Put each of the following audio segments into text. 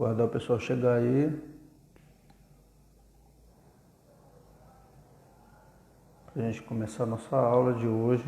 Aguardar o pessoal chegar aí. Pra gente começar a nossa aula de hoje.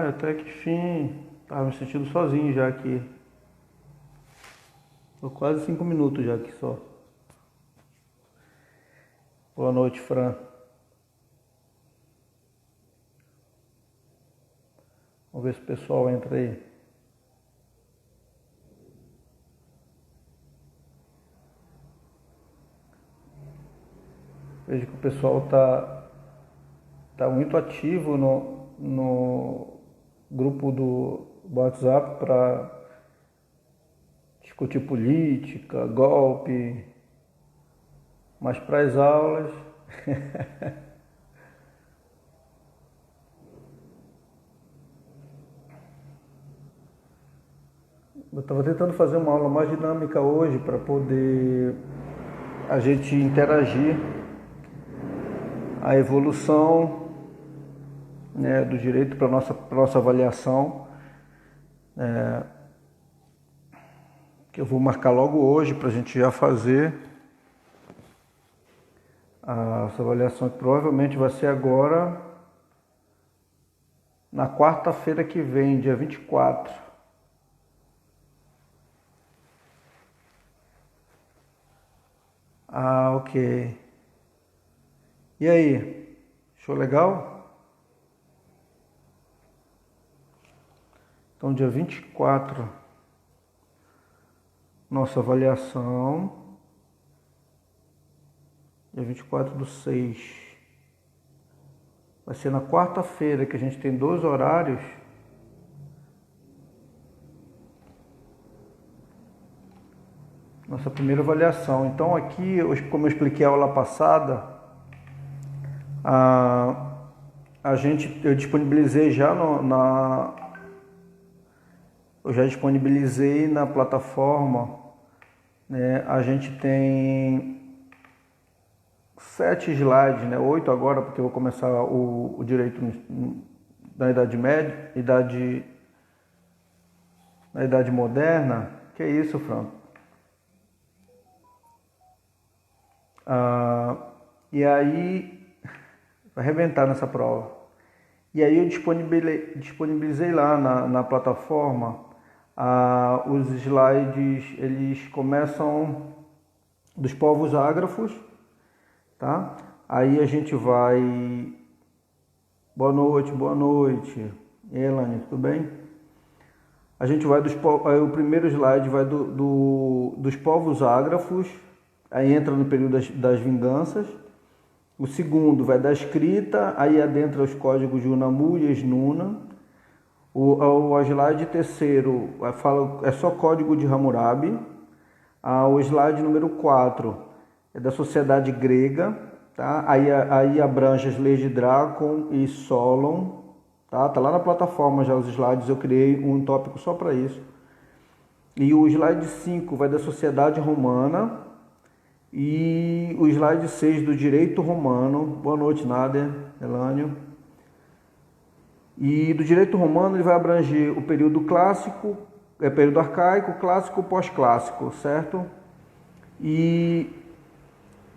Até que fim. Tava me sentindo sozinho já aqui. Tô quase 5 minutos já aqui só. Boa noite, Fran. Vamos ver se o pessoal entra aí. Vejo que o pessoal tá muito ativo no grupo do WhatsApp para discutir política, golpe, mas para as aulas eu estava tentando fazer uma aula mais dinâmica hoje para poder a gente interagir a evolução, né, do direito para nossa avaliação, que eu vou marcar logo hoje para a gente já fazer essa avaliação, que provavelmente vai ser agora na quarta-feira que vem, dia 24. Ok. E aí? Show legal? Então, dia 24, nossa avaliação. Dia 24/6. Vai ser na quarta-feira, que a gente tem 2 horários. Nossa primeira avaliação. Então aqui, como eu expliquei a aula passada, eu disponibilizei já eu já disponibilizei na plataforma, né? A gente tem 7 slides, né? 8 agora, porque eu vou começar o direito da Idade Média, na Idade Moderna. Que é isso, Fran? E aí, vai arrebentar nessa prova. E aí eu disponibilizei lá na plataforma os slides, eles começam dos povos ágrafos, tá? Aí a gente vai... Boa noite. E aí, Elane, tudo bem? A gente vai aí o primeiro slide vai dos povos ágrafos, aí entra no período das vinganças. O segundo vai da escrita, aí adentra os códigos de Unamu e Esnuna. O slide terceiro é só código de Hammurabi. O slide número 4 é da sociedade grega, tá? Aí abrange as leis de Drácon e Solon. Tá lá na plataforma já os slides, eu criei um tópico só para isso. E o slide 5 vai da sociedade romana e o slide 6 do direito romano. Boa noite, Nádia, Elânio. E do direito romano ele vai abranger o período clássico, período arcaico, clássico, pós-clássico, certo? E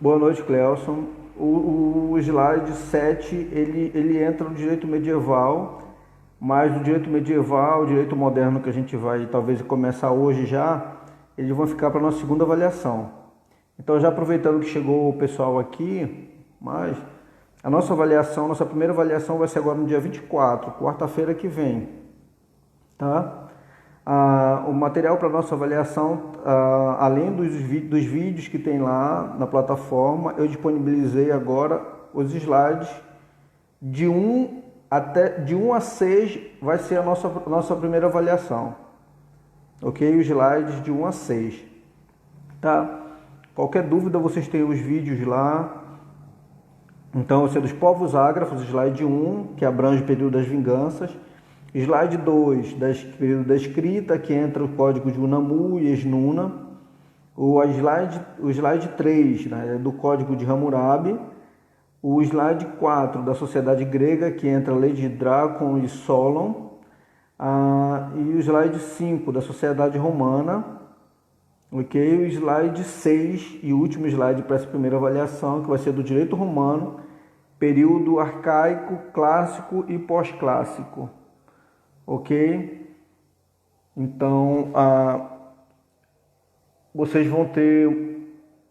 boa noite, Cleelson. O slide 7, ele entra no direito medieval, mas o direito medieval, o direito moderno que a gente vai talvez começar hoje já, eles vão ficar para a nossa segunda avaliação. Então, já aproveitando que chegou o pessoal aqui, mas a nossa avaliação, nossa primeira avaliação vai ser agora no dia 24, quarta-feira que vem, tá? O material para nossa avaliação, além dos vídeos que tem lá na plataforma, eu disponibilizei agora os slides de 1 a 6 vai ser a nossa primeira avaliação, ok? Os slides de 1 a 6, tá? Qualquer dúvida, vocês têm os vídeos lá. Então, vai ser dos povos ágrafos, slide 1, que abrange o período das vinganças. Slide 2, período da escrita, que entra o código de Unamu e Esnuna. O slide 3, né, do código de Hammurabi. O slide 4, da sociedade grega, que entra a lei de Drácon e Solon. E o slide 5, da sociedade romana. Ok? O slide 6 e o último slide para essa primeira avaliação, que vai ser do direito romano, período arcaico, clássico e pós-clássico. Ok? Então, vocês vão ter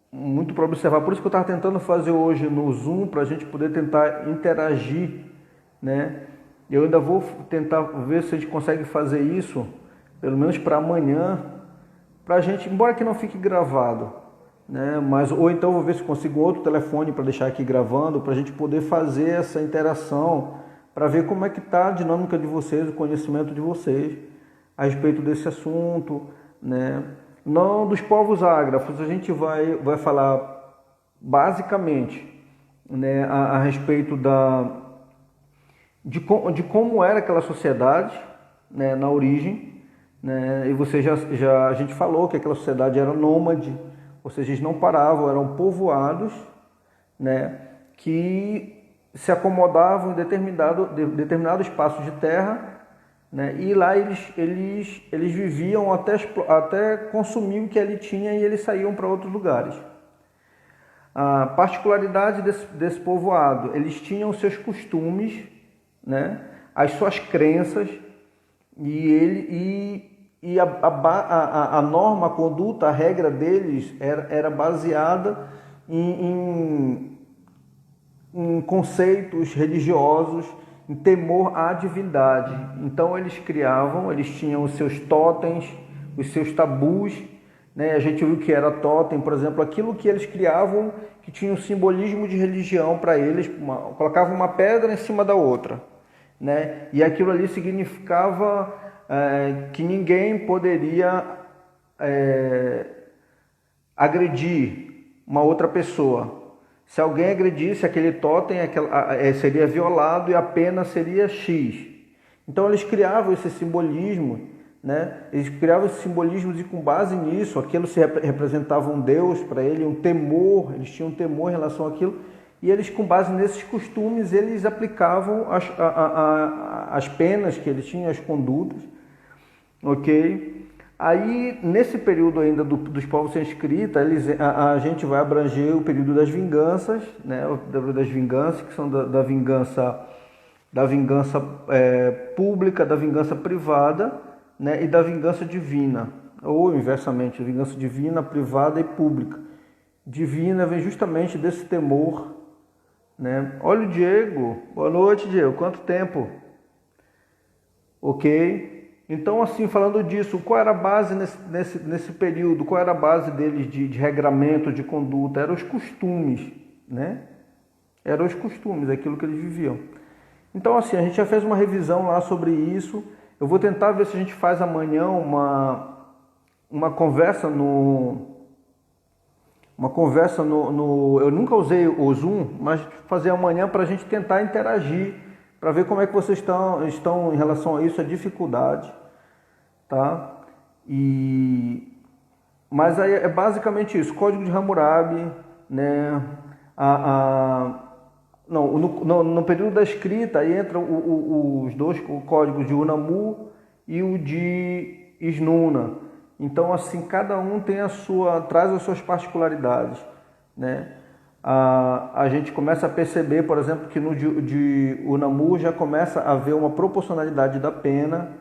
muito para observar. Por isso que eu estava tentando fazer hoje no Zoom, para a gente poder tentar interagir, né? Eu ainda vou tentar ver se a gente consegue fazer isso, pelo menos para amanhã, para a gente, embora que não fique gravado, né? Mas, ou então vou ver se consigo outro telefone para deixar aqui gravando, para a gente poder fazer essa interação, para ver como é que está a dinâmica de vocês, o conhecimento de vocês a respeito desse assunto, né? Não dos povos ágrafos, a gente vai falar basicamente, né, a respeito de como era aquela sociedade, né, na origem, né? E você a gente falou que aquela sociedade era nômade, ou seja, eles não paravam, eram povoados, né, que se acomodavam em determinado espaço de terra, né, e lá eles viviam até consumir o que ali tinha e eles saíam para outros lugares. A particularidade desse povoado, eles tinham os seus costumes, né, as suas crenças, e a norma, a conduta, a regra deles era baseada em conceitos religiosos, em temor à divindade. Então eles tinham os seus totens, os seus tabus, né? A gente viu que era totem, por exemplo, aquilo que eles criavam, que tinha um simbolismo de religião para eles, colocavam uma pedra em cima da outra, né? E aquilo ali significava que ninguém poderia agredir uma outra pessoa. Se alguém agredisse aquele totem, seria violado e a pena seria X. Então eles criavam esse simbolismo, né? Eles criavam esses simbolismos e com base nisso, aquilo se representava um Deus para ele, um temor, eles tinham um temor em relação àquilo, e eles, com base nesses costumes, eles aplicavam as penas que eles tinham, as condutas, ok? Aí, nesse período ainda dos povos sem escrita, a gente vai abranger o período das vinganças, né? O período das vinganças, que são da vingança pública, da vingança privada, né? E da vingança divina, ou inversamente, a vingança divina, privada e pública. Divina vem justamente desse temor, né? Olha o Diego, boa noite, Diego, quanto tempo? Ok? Então, assim, falando disso, qual era a base nesse período? Qual era a base deles de regramento, de conduta? Eram os costumes, né? Eram os costumes, aquilo que eles viviam. Então, assim, a gente já fez uma revisão lá sobre isso. Eu vou tentar ver se a gente faz amanhã uma conversa eu nunca usei o Zoom, mas fazer amanhã para a gente tentar interagir, para ver como é que vocês estão em relação a isso, a dificuldade, tá? Mas aí é basicamente isso, Código de Hammurabi, né? Não, no período da escrita aí entra os dois códigos de Unamu e o de Isnuna. Então, assim, cada um traz as suas particularidades, né? A gente começa a perceber, por exemplo, que no de Unamu já começa a haver uma proporcionalidade da pena,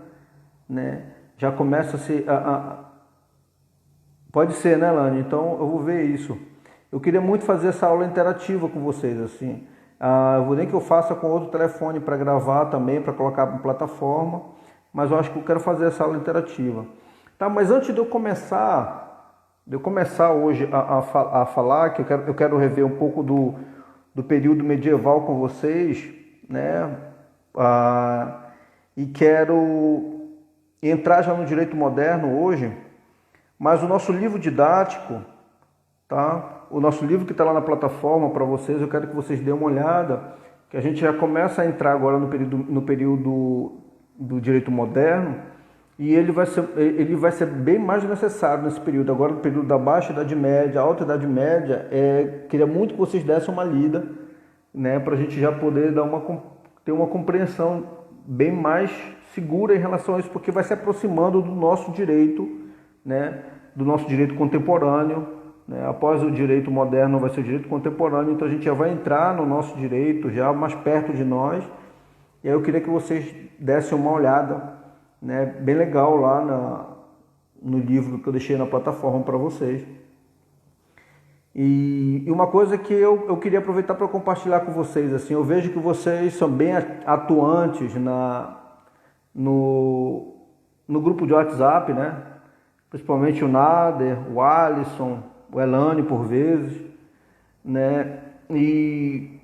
né? Já começa a ser... Pode ser, né, Lani? Então, eu vou ver isso. Eu queria muito fazer essa aula interativa com vocês, assim. Eu vou nem que eu faça com outro telefone para gravar também, para colocar na plataforma, mas eu acho que eu quero fazer essa aula interativa. Tá, mas antes de eu começar hoje a falar, que eu quero rever um pouco do período medieval com vocês, né? E quero entrar já no direito moderno hoje, mas o nosso livro didático, tá? O nosso livro que está lá na plataforma para vocês, eu quero que vocês dêem uma olhada, que a gente já começa a entrar agora no período do direito moderno, e ele vai ser bem mais necessário nesse período. Agora, no período da Baixa Idade Média, Alta Idade Média, queria muito que vocês dessem uma lida, né, para a gente já poder ter uma compreensão bem mais segura em relação a isso, porque vai se aproximando do nosso direito, né, do nosso direito contemporâneo, né. Após o direito moderno vai ser o direito contemporâneo, então a gente já vai entrar no nosso direito, já mais perto de nós. E aí eu queria que vocês dessem uma olhada, né, bem legal lá no livro que eu deixei na plataforma para vocês. E uma coisa que eu queria aproveitar para compartilhar com vocês, assim, eu vejo que vocês são bem atuantes no grupo de WhatsApp, né? Principalmente o Nader, o Alisson, o Elane por vezes, né? E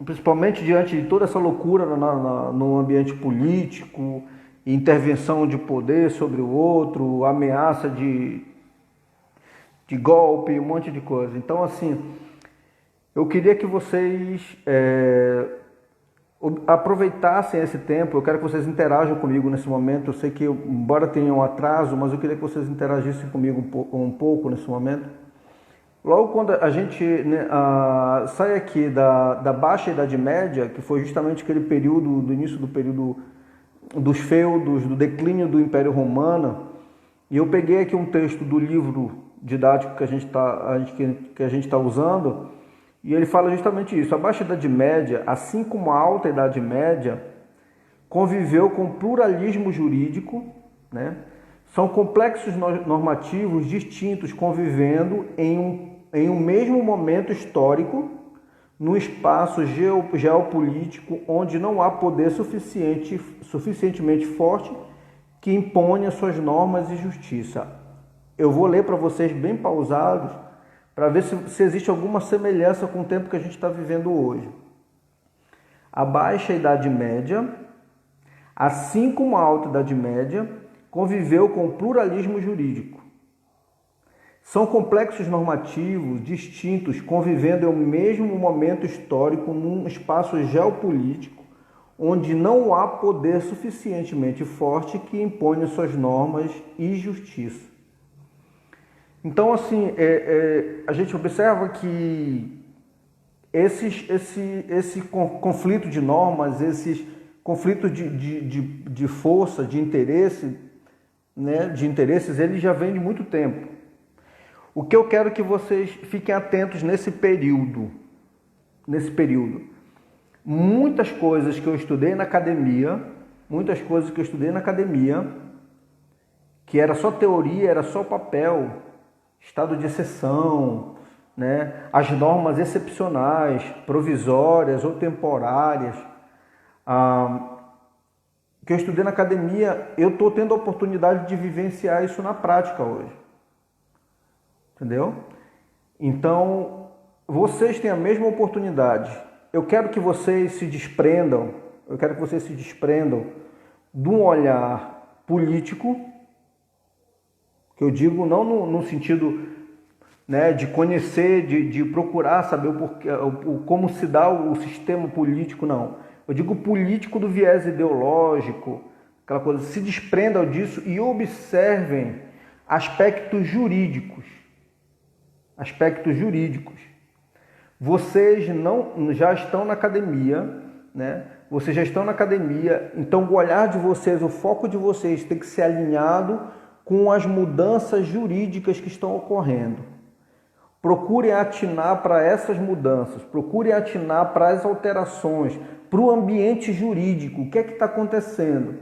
principalmente diante de toda essa loucura no ambiente político, intervenção de poder sobre o outro, ameaça de golpe, um monte de coisa. Então, assim, eu queria que vocês aproveitassem esse tempo. Eu quero que vocês interajam comigo nesse momento. Eu sei que, embora tenha um atraso, mas eu queria que vocês interagissem comigo um pouco nesse momento. Logo quando a gente sai aqui da Baixa Idade Média, que foi justamente aquele período, do início do período dos feudos, do declínio do Império Romano, e eu peguei aqui um texto do livro didático que a gente está usando, e ele fala justamente isso. A Baixa Idade Média, assim como a Alta Idade Média, conviveu com pluralismo jurídico, né? São complexos normativos distintos convivendo em um mesmo momento histórico, num espaço geopolítico onde não há poder suficientemente forte que imponha suas normas e justiça. Eu vou ler para vocês bem pausados, para ver se existe alguma semelhança com o tempo que a gente está vivendo hoje. A Baixa Idade Média, assim como a Alta Idade Média, conviveu com o pluralismo jurídico. São complexos normativos distintos convivendo em um mesmo momento histórico num espaço geopolítico onde não há poder suficientemente forte que imponha suas normas e justiça. Então, assim, a gente observa que esse conflito de normas, esses conflitos de força, de interesse, né, de interesses, ele já vem de muito tempo. O que eu quero que vocês fiquem atentos nesse período. Muitas coisas que eu estudei na academia, que era só teoria, era só papel, estado de exceção, né? As normas excepcionais, provisórias ou temporárias, que eu estudei na academia, eu estou tendo a oportunidade de vivenciar isso na prática hoje. Entendeu? Então, vocês têm a mesma oportunidade. Eu quero que vocês se desprendam, de um olhar político, que eu digo não no sentido, né, de conhecer, de procurar saber como se dá o sistema político, não. Eu digo político do viés ideológico, aquela coisa, se desprendam disso e observem aspectos jurídicos. Vocês já estão na academia, né? Vocês já estão na academia, então o olhar de vocês, o foco de vocês tem que ser alinhado com as mudanças jurídicas que estão ocorrendo. Procurem atinar para essas mudanças, procurem atinar para as alterações, para o ambiente jurídico. O que é que está acontecendo?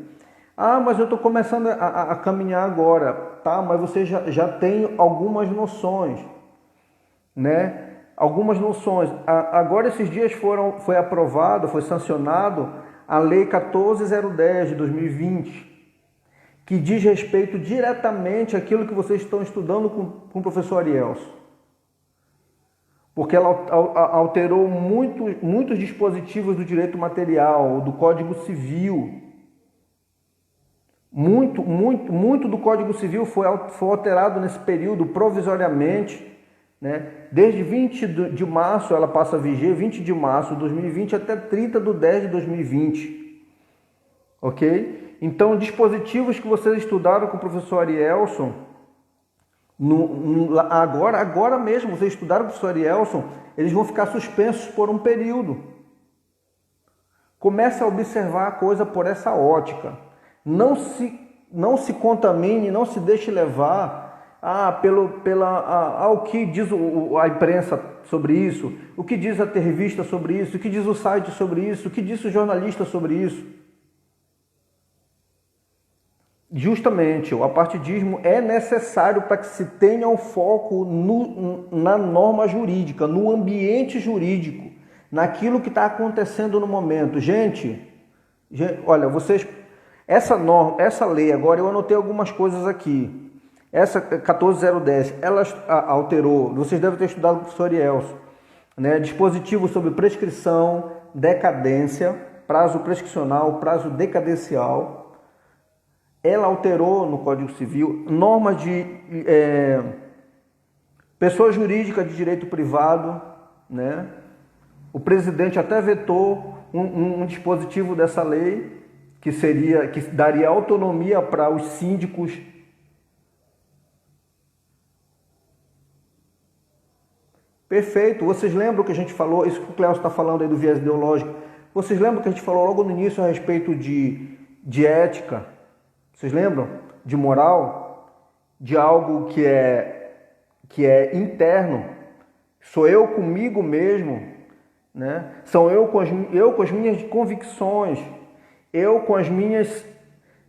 Ah, mas eu estou começando a caminhar agora. Tá, mas você já tem algumas noções, né? Algumas noções. Agora, esses dias foi aprovado, foi sancionado a Lei 14.010 de 2020, que diz respeito diretamente àquilo que vocês estão estudando com o professor Arielson. Porque ela alterou muitos dispositivos do direito material, do Código Civil. Muito do Código Civil foi alterado nesse período provisoriamente, né? Desde 20 de março ela passa a viger, 20 de março de 2020 até 30 de 10 de 2020. Ok? Então, dispositivos que vocês estudaram com o professor Arielson, agora mesmo, vocês estudaram com o professor Arielson, eles vão ficar suspensos por um período. Comece a observar a coisa por essa ótica. Não se contamine, não se deixe levar o que diz a imprensa sobre isso, o que diz a revista sobre isso, o que diz o site sobre isso, o que diz o jornalista sobre isso. Justamente, o apartidismo é necessário para que se tenha o foco na norma jurídica, no ambiente jurídico, naquilo que está acontecendo no momento. Gente, olha, vocês, essa lei agora, eu anotei algumas coisas aqui. Essa 14.010, ela alterou, vocês devem ter estudado com o professor Arielson, né? Dispositivo sobre prescrição, decadência, prazo prescricional, prazo decadencial. Ela alterou no Código Civil normas de pessoa jurídica de direito privado, né? O presidente até vetou um dispositivo dessa lei que daria autonomia para os síndicos. Perfeito. Vocês lembram que a gente falou, isso que o Cléo está falando aí do viés ideológico, vocês lembram que a gente falou logo no início a respeito de ética? Vocês lembram? De moral? De algo que é interno? Sou eu comigo mesmo, né? São eu com as minhas convicções, eu com as minhas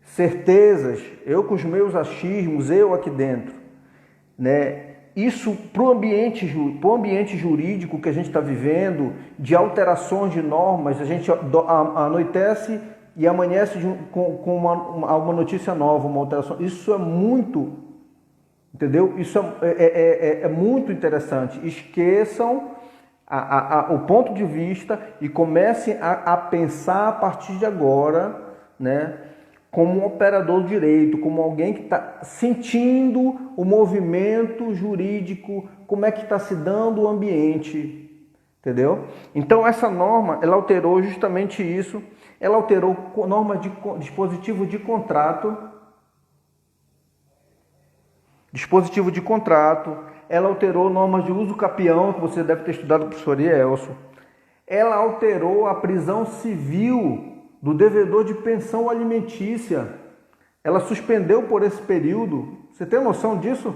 certezas, eu com os meus achismos, eu aqui dentro, né? Isso para o ambiente jurídico que a gente está vivendo, de alterações de normas, a gente anoitece e amanhece com uma notícia nova, uma alteração. Isso é muito, entendeu? Isso é muito interessante. Esqueçam o ponto de vista e comecem a pensar a partir de agora, né? Como um operador do direito, como alguém que está sentindo o movimento jurídico, como é que está se dando o ambiente, entendeu? Então essa norma, ela alterou justamente isso, ela alterou norma de dispositivo de contrato, ela alterou normas de uso capião, que você deve ter estudado com o professor Arielson, ela alterou a prisão civil do devedor de pensão alimentícia. Ela suspendeu por esse período. Você tem noção disso?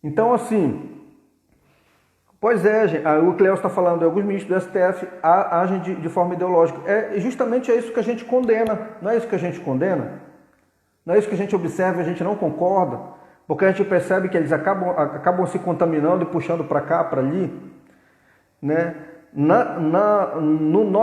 Então, assim, pois é, gente, o Cléo está falando, alguns ministros do STF agem de forma ideológica. Justamente é isso que a gente condena. Não é isso que a gente condena? Não é isso que a gente observa e a gente não concorda? Porque a gente percebe que eles acabam se contaminando e puxando para cá, para ali, né? Na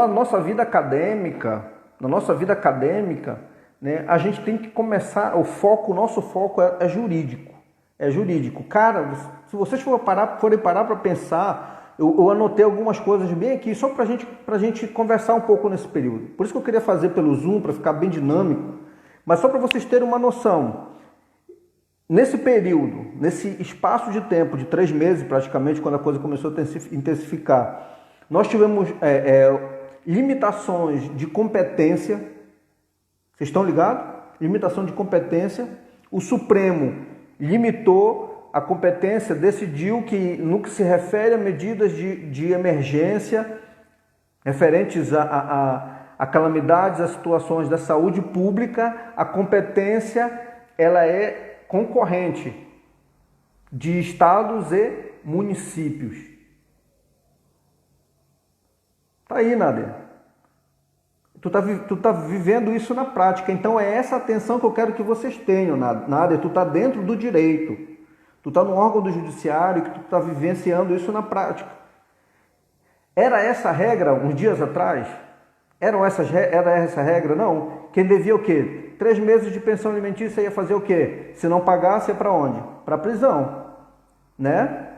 nossa vida acadêmica, na nossa vida acadêmica, né, a gente tem que começar, o nosso foco é jurídico. É jurídico. Cara, se vocês forem parar para pensar, eu anotei algumas coisas bem aqui, só para a gente conversar um pouco nesse período. Por isso que eu queria fazer pelo Zoom, para ficar bem dinâmico, mas só para vocês terem uma noção. Nesse período, nesse espaço de tempo de 3 meses praticamente, quando a coisa começou a intensificar, nós tivemos limitações de competência. Vocês estão ligados? Limitação de competência. O Supremo limitou a competência, decidiu que no que se refere a medidas de emergência referentes a calamidades, a situações da saúde pública, a competência ela é concorrente de estados e municípios. Tá aí, Nader. Tu tá vivendo isso na prática. Então é essa atenção que eu quero que vocês tenham, Nader. Tu tá dentro do direito. Tu tá no órgão do judiciário que tu tá vivenciando isso na prática. Era essa a regra uns dias atrás? Era essa a regra? Não. Quem devia o quê? 3 meses de pensão alimentícia ia fazer o quê? Se não pagasse, ia para onde? Para a prisão, né?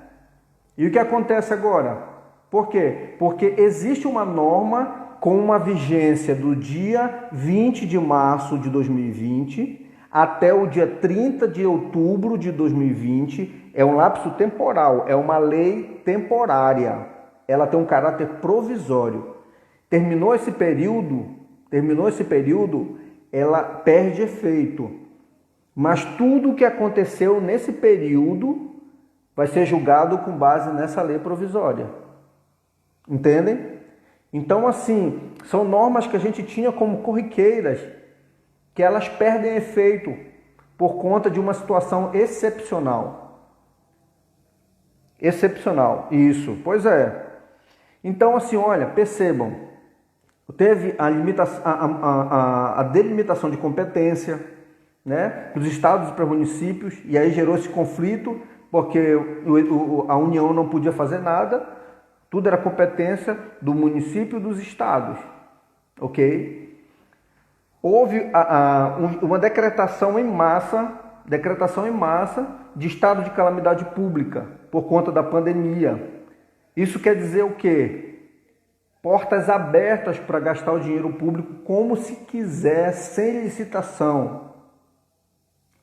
E o que acontece agora? Por quê? Porque existe uma norma com uma vigência do dia 20 de março de 2020 até o dia 30 de outubro de 2020. É um lapso temporal, é uma lei temporária. Ela tem um caráter provisório. Terminou esse período, ela perde efeito. Mas tudo o que aconteceu nesse período vai ser julgado com base nessa lei provisória. Entendem? Então, assim, são normas que a gente tinha como corriqueiras, que elas perdem efeito por conta de uma situação excepcional. Excepcional, isso, pois é. Então, assim, olha, percebam, teve a delimitação de competência, né, dos estados para municípios, e aí gerou esse conflito, porque a União não podia fazer nada, tudo era competência do município e dos estados, ok? Houve uma decretação em massa de estado de calamidade pública por conta da pandemia. Isso quer dizer o quê? Portas abertas para gastar o dinheiro público como se quiser, sem licitação.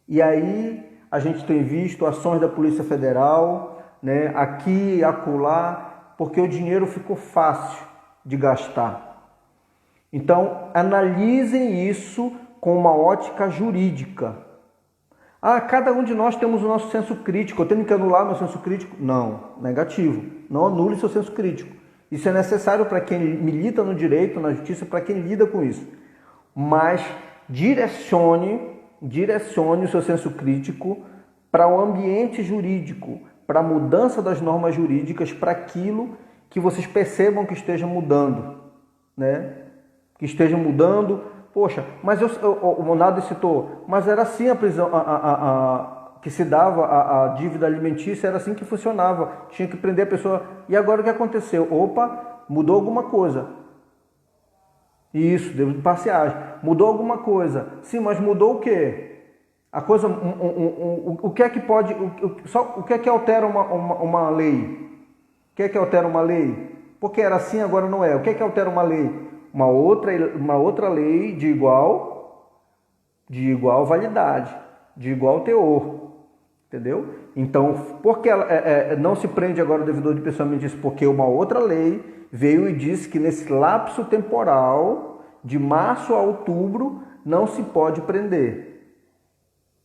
E aí a gente tem visto ações da Polícia Federal, né, aqui e acolá, porque o dinheiro ficou fácil de gastar. Então, analisem isso com uma ótica jurídica. Cada um de nós temos o nosso senso crítico. Eu tenho que anular meu senso crítico? Não, negativo. Não anule seu senso crítico. Isso é necessário para quem milita no direito, na justiça, para quem lida com isso. Mas direcione o seu senso crítico para o ambiente jurídico, para a mudança das normas jurídicas, para aquilo que vocês percebam que esteja mudando, né? Que esteja mudando. Poxa, mas o Nader citou, mas era assim a prisão, que se dava a dívida alimentícia, era assim que funcionava, tinha que prender a pessoa. E agora o que aconteceu? Opa, mudou alguma coisa. Isso, deu parciais. Mudou alguma coisa. Sim, mas mudou o quê? A coisa, o que é que pode, o que é que altera uma lei? O que é que altera uma lei? Porque era assim, agora não é. O que é que altera uma lei? Uma outra lei de igual validade, de igual teor, entendeu? Então, porque ela não se prende agora o devedor de pensão alimentícia, porque uma outra lei veio e disse que nesse lapso temporal, de março a outubro, não se pode prender.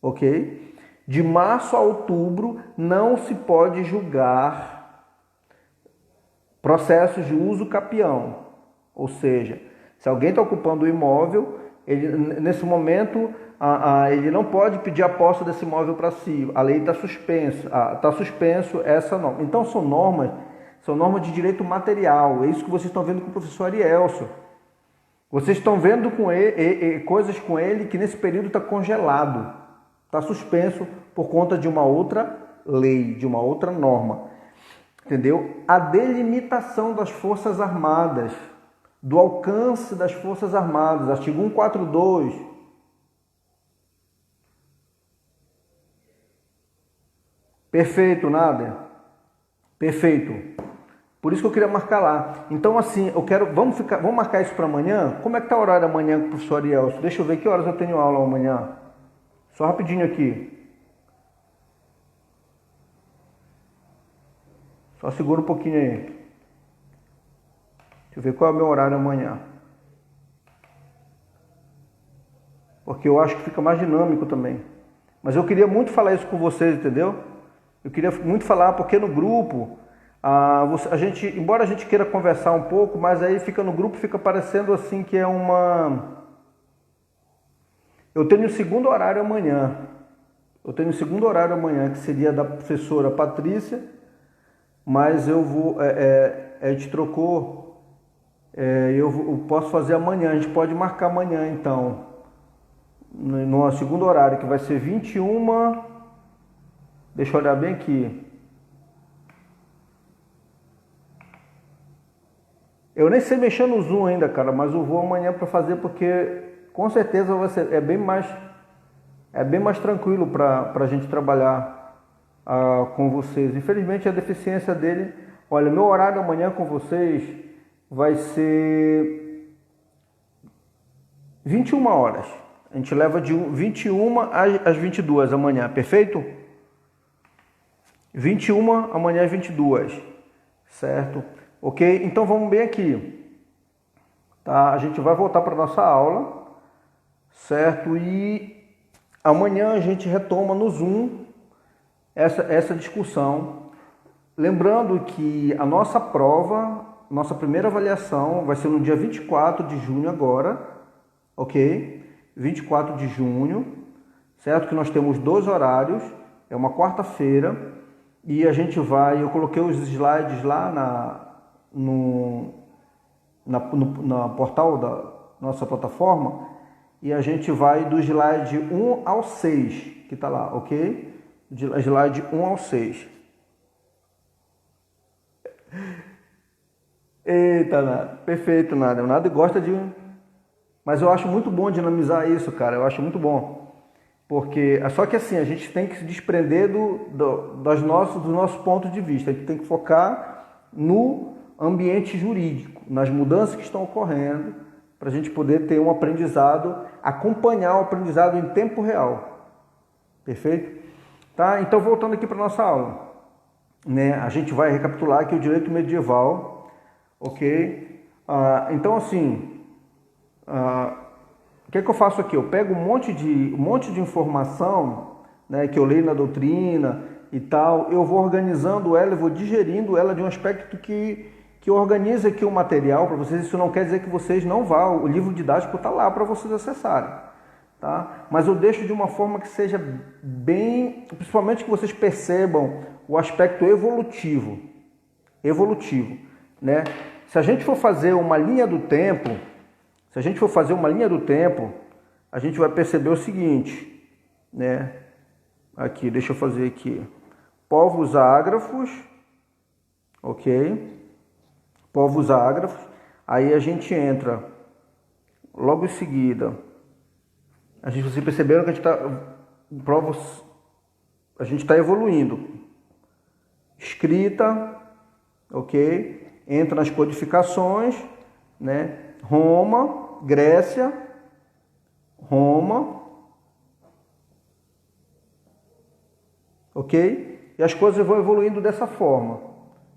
Ok? De março a outubro não se pode julgar processos de uso capião. Ou seja, se alguém está ocupando o imóvel, nesse momento ele não pode pedir a posse desse imóvel para si. A lei está suspensa, está suspenso essa norma. Então são normas de direito material. É isso que vocês estão vendo com o professor Arielso. Vocês estão vendo com ele, coisas com ele que nesse período está congelado. Está suspenso por conta de uma outra lei, de uma outra norma. Entendeu? A delimitação das Forças Armadas. do alcance das Forças Armadas, artigo 142. Perfeito, Nader. Perfeito. Por isso que eu queria marcar lá. Então, assim, vamos marcar isso para amanhã? Como é que tá o horário amanhã com o professor Arielson? Deixa eu ver que horas eu tenho aula amanhã. Só rapidinho aqui. Só segura um pouquinho aí. Deixa eu ver qual é o meu horário amanhã. Porque eu acho que fica mais dinâmico também. Mas eu queria muito falar isso com vocês, entendeu? Eu queria muito falar, porque no grupo, embora a gente queira conversar um pouco, mas aí fica no grupo, fica parecendo assim que é uma... Eu tenho um segundo horário amanhã. Que seria da professora Patrícia, mas eu vou... a gente trocou, eu posso fazer amanhã, a gente pode marcar amanhã então, no segundo horário, que vai ser 21... Deixa eu olhar bem aqui. Eu nem sei mexer no Zoom ainda, cara, mas eu vou amanhã para fazer, porque com certeza é bem mais tranquilo para a gente trabalhar com vocês. Infelizmente a deficiência dele... Olha, meu horário amanhã com vocês vai ser 21 horas. A gente leva de 21 às 22 amanhã, perfeito? 21 amanhã às 22, certo? Ok? Então vamos bem aqui, tá? A gente vai voltar para nossa aula, certo? E amanhã a gente retoma no Zoom essa discussão. Lembrando que a nossa prova, nossa primeira avaliação vai ser no dia 24 de junho agora, ok? 24 de junho, certo? Que nós temos 2 horários, é uma quarta-feira. E a gente eu coloquei os slides lá na portal da nossa plataforma, e a gente vai do slide 1 ao 6, que está lá, ok? Slide 1 ao 6. Eita, Nada. Perfeito, Nada. O Nada gosta de... Mas eu acho muito bom dinamizar isso, cara. Eu acho muito bom. Porque, só que assim, a gente tem que se desprender dos nossos pontos de vista. A gente tem que focar no ambiente jurídico, nas mudanças que estão ocorrendo, para a gente poder ter um aprendizado, acompanhar o aprendizado em tempo real. Perfeito? Tá? Então, voltando aqui para a nossa aula, né? A gente vai recapitular aqui o direito medieval, ok? Então, assim... o que eu faço aqui? Eu pego um monte de informação, né, que eu leio na doutrina e tal, eu vou organizando ela, eu vou digerindo ela de um aspecto que organiza aqui o material para vocês. Isso não quer dizer que vocês não vão, o livro didático está lá para vocês acessarem, tá? Mas eu deixo de uma forma que seja bem, principalmente que vocês percebam o aspecto evolutivo, né? Se a gente for fazer uma linha do tempo, a gente vai perceber o seguinte, né? Aqui, deixa eu fazer aqui. Povos ágrafos, ok? Povos ágrafos. Aí a gente entra logo em seguida. Vocês perceberam que a gente está evoluindo. Escrita, ok? Entra nas codificações, né? Roma, Grécia, ok? E as coisas vão evoluindo dessa forma,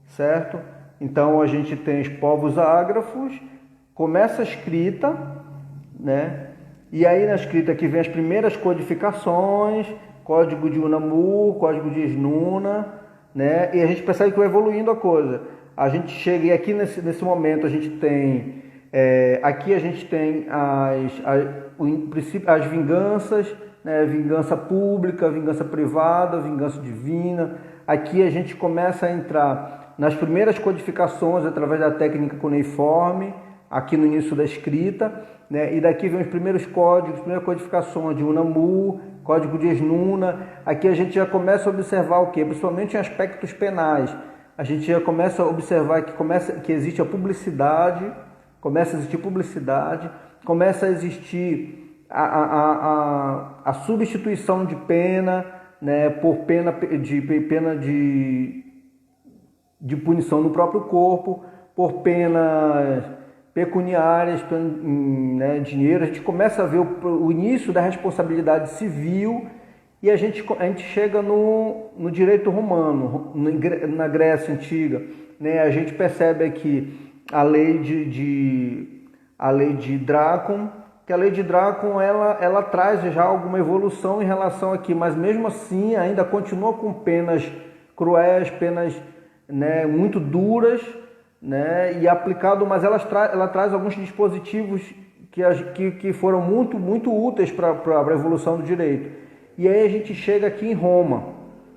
certo? Então a gente tem os povos ágrafos, começa a escrita, né? E aí na escrita aqui vem as primeiras codificações, código de Unamu, código de Esnuna, né? E a gente percebe que vai evoluindo a coisa. A gente chega, e aqui nesse momento a gente tem, aqui a gente tem as vinganças, né? Vingança pública, vingança privada, vingança divina. Aqui a gente começa a entrar nas primeiras codificações através da técnica cuneiforme, aqui no início da escrita, né? E daqui vem os primeiros códigos, primeiras codificações de Unamu, código de Esnuna. Aqui a gente já começa a observar o quê? Principalmente em aspectos penais. A gente já começa a observar que existe a publicidade, começa a existir publicidade, começa a existir a substituição de pena, né, por pena de punição no próprio corpo, por penas pecuniárias, né, dinheiro. A gente começa a ver o início da responsabilidade civil e a gente chega no direito romano, na Grécia Antiga, né? A gente percebe aqui a lei de Drácon, que a lei de Drácon ela traz já alguma evolução em relação aqui, mas mesmo assim ainda continua com penas cruéis, penas, né, muito duras, né, e aplicado, mas ela traz alguns dispositivos que foram muito úteis para a evolução do direito. E aí a gente chega aqui em Roma,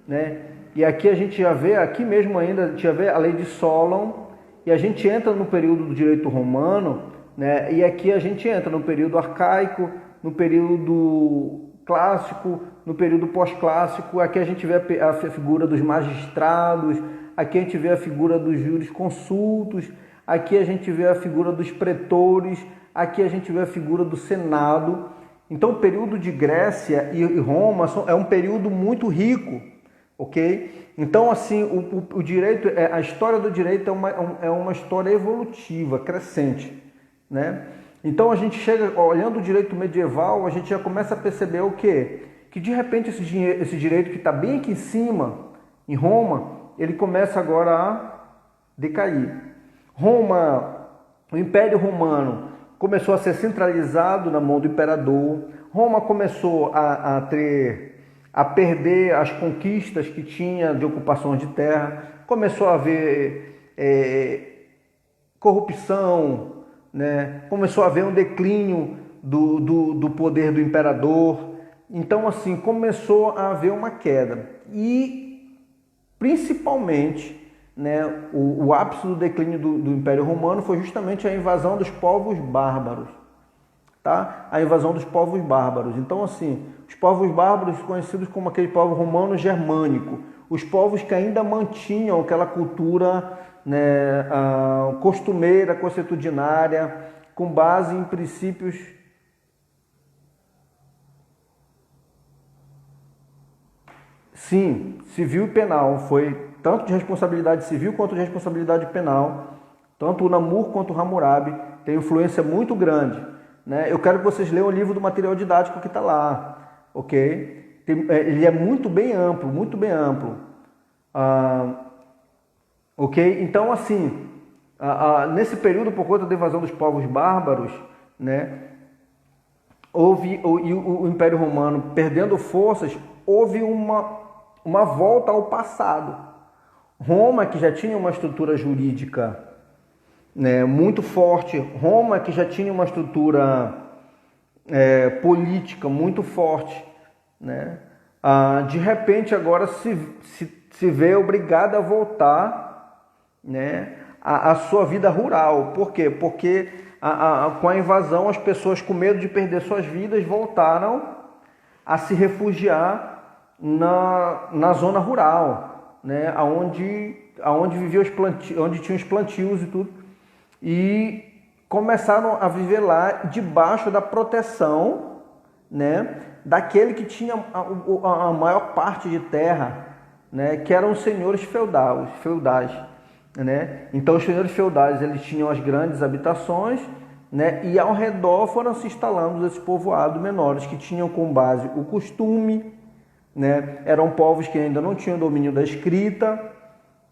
né, e aqui a gente já vê, aqui mesmo ainda, a gente já vê a lei de Solon, e a gente entra no período do direito romano, né, e aqui a gente entra no período arcaico, no período clássico, no período pós-clássico. Aqui a gente vê a figura dos magistrados, aqui a gente vê a figura dos jurisconsultos, aqui a gente vê a figura dos pretores, aqui a gente vê a figura do Senado. Então o período de Grécia e Roma é um período muito rico, ok? Então assim, o direito, a história do direito é uma história evolutiva, crescente, né? Então a gente chega, olhando o direito medieval, a gente já começa a perceber o quê? Que de repente esse direito que está bem aqui em cima, em Roma, ele começa agora a decair. Roma, o Império Romano começou a ser centralizado na mão do imperador. Roma começou a perder as conquistas que tinha de ocupações de terra. Começou a haver corrupção, né? Começou a haver um declínio do poder do imperador. Então, assim, começou a haver uma queda. E principalmente, né, o ápice do declínio do Império Romano foi justamente a invasão dos povos bárbaros, tá? A invasão dos povos bárbaros. Então, assim, os povos bárbaros conhecidos como aquele povo romano-germânico, os povos que ainda mantinham aquela cultura, né, costumeira, consuetudinária, com base em princípios sim, civil e penal. Foi tanto de responsabilidade civil quanto de responsabilidade penal. Tanto o Namur quanto o Hammurabi têm influência muito grande, né? Eu quero que vocês leiam o livro do material didático que está lá, ok? Ele é muito bem amplo, muito bem amplo. Ok? Então, assim, nesse período, por conta da invasão dos povos bárbaros, né, o Império Romano perdendo forças, houve uma volta ao passado. Roma, que já tinha uma estrutura jurídica, né, muito forte, Roma, que já tinha uma estrutura política muito forte, né, de repente agora se vê obrigada a voltar, né, a sua vida rural. Por quê? Porque com a invasão as pessoas, com medo de perder suas vidas, voltaram a se refugiar na zona rural, né, aonde vivia onde tinha os plantios e tudo, e começaram a viver lá debaixo da proteção, né, daquele que tinha a maior parte de terra, né, que eram os senhores feudais, né? Então os senhores feudais, eles tinham as grandes habitações, né, e ao redor foram se instalando esses povoados menores que tinham como base o costume, né? Eram povos que ainda não tinham domínio da escrita,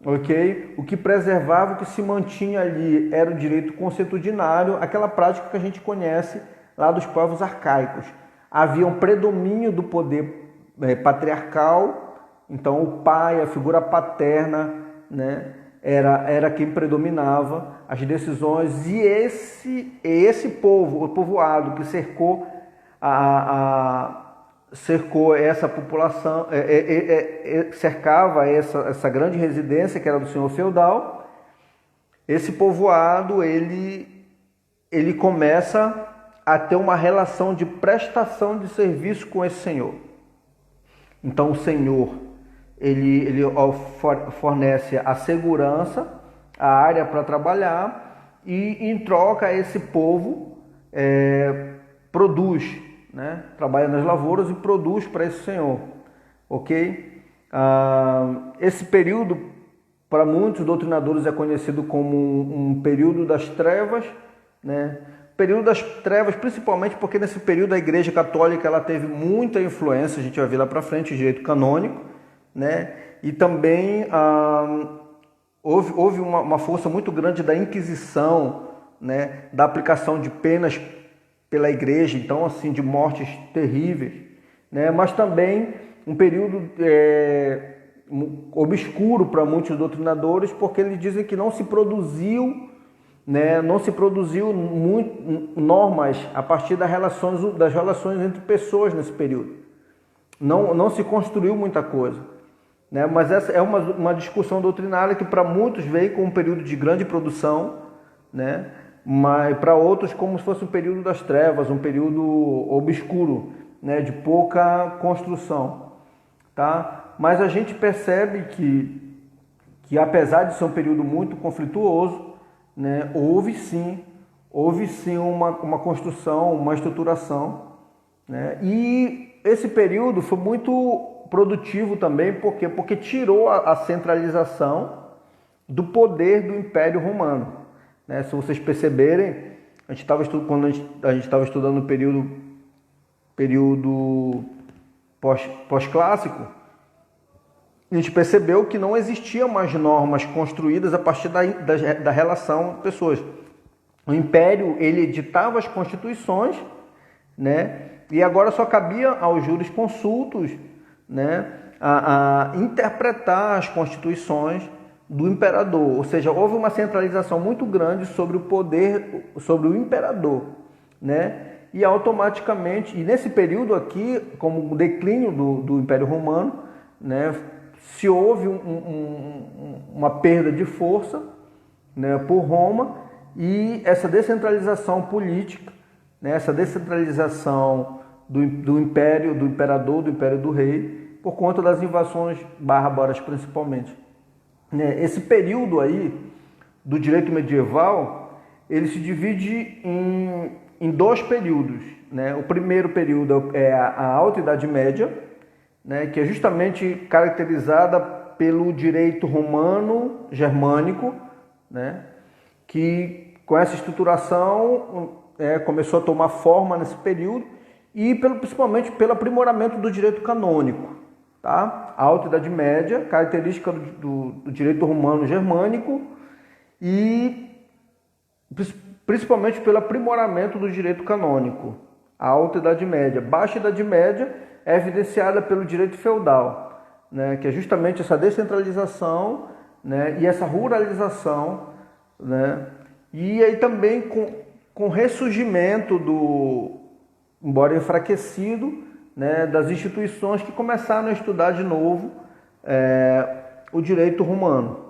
ok? O que preservava, o que se mantinha ali era o direito consuetudinário, aquela prática que a gente conhece lá dos povos arcaicos. Havia um predomínio do poder patriarcal, então o pai, a figura paterna, né, era quem predominava as decisões, e esse povo, o povoado que cercou essa população, cercava essa grande residência que era do senhor feudal. Esse povoado ele começa a ter uma relação de prestação de serviço com esse senhor. Então o senhor ele fornece a segurança, a área para trabalhar, e em troca esse povo produz, né? Trabalha nas lavouras e produz para esse senhor, ok? Esse período, para muitos doutrinadores, é conhecido como um período das trevas, né? Período das trevas, principalmente porque nesse período a Igreja Católica ela teve muita influência, a gente vai ver lá para frente, o direito canônico, né? E também houve uma força muito grande da Inquisição, né? Da aplicação de penas pela Igreja, então assim, de mortes terríveis, né? Mas também um período obscuro para muitos doutrinadores, porque eles dizem que não se produziu, né, normas a partir das relações entre pessoas nesse período. Não se construiu muita coisa, né? Mas essa é uma discussão doutrinária que para muitos veio com um período de grande produção, né? Mas para outros como se fosse um período das trevas, um período obscuro, né? De pouca construção, tá? Mas a gente percebe que apesar de ser um período muito conflituoso, né, houve sim uma construção, uma estruturação, né? E esse período foi muito produtivo também, porque tirou a centralização do poder do Império Romano, né? Se vocês perceberem, quando a gente estava estudando o período pós-clássico, a gente percebeu que não existiam mais normas construídas a partir da relação de pessoas. O Império, ele editava as constituições, né? E agora só cabia aos jurisconsultos, né, a interpretar as constituições do imperador. Ou seja, houve uma centralização muito grande sobre o poder, sobre o imperador, né? E automaticamente, e nesse período aqui, como o declínio do Império Romano, né, se houve uma perda de força, né, por Roma, e essa descentralização política, né, essa descentralização do império, do imperador, do império do rei, por conta das invasões bárbaras principalmente. Né, esse período aí do direito medieval, ele se divide em dois períodos, né? O primeiro período é a Alta Idade Média, né, que é justamente caracterizada pelo direito romano germânico, né, que com essa estruturação começou a tomar forma nesse período e principalmente pelo aprimoramento do direito canônico, tá? A Alta Idade Média, característica do direito romano germânico e principalmente pelo aprimoramento do direito canônico. A Alta Idade Média. Baixa Idade Média é evidenciada pelo direito feudal, né, que é justamente essa descentralização, né, e essa ruralização, né, e aí também com ressurgimento embora enfraquecido, né, das instituições que começaram a estudar de novo o direito romano.